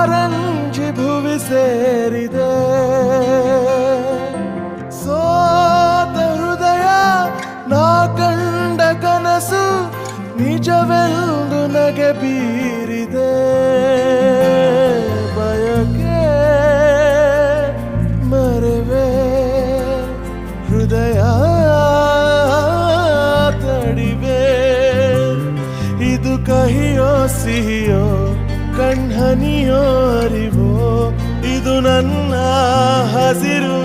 ಕಾರಂಜಿ ಭುವಿ ಸೇರಿದೆ. ಸೋತ ಹೃದಯ ನಾ ಕಂಡ ಕನಸು ನಿಜವೆಂದು ನಗೆ ಬೀರಿದೆ. ಬಯಕೆ ಮರೆವೆ ಹೃದಯ ತಡಿವೆ. ಇದು ಕಹಿಯೋ ಸಿಹಿಯೋ ಕಣ್ಹನಿಯೋ ಅರಿವೋ, ಇದು ನನ್ನ ಹಸಿರು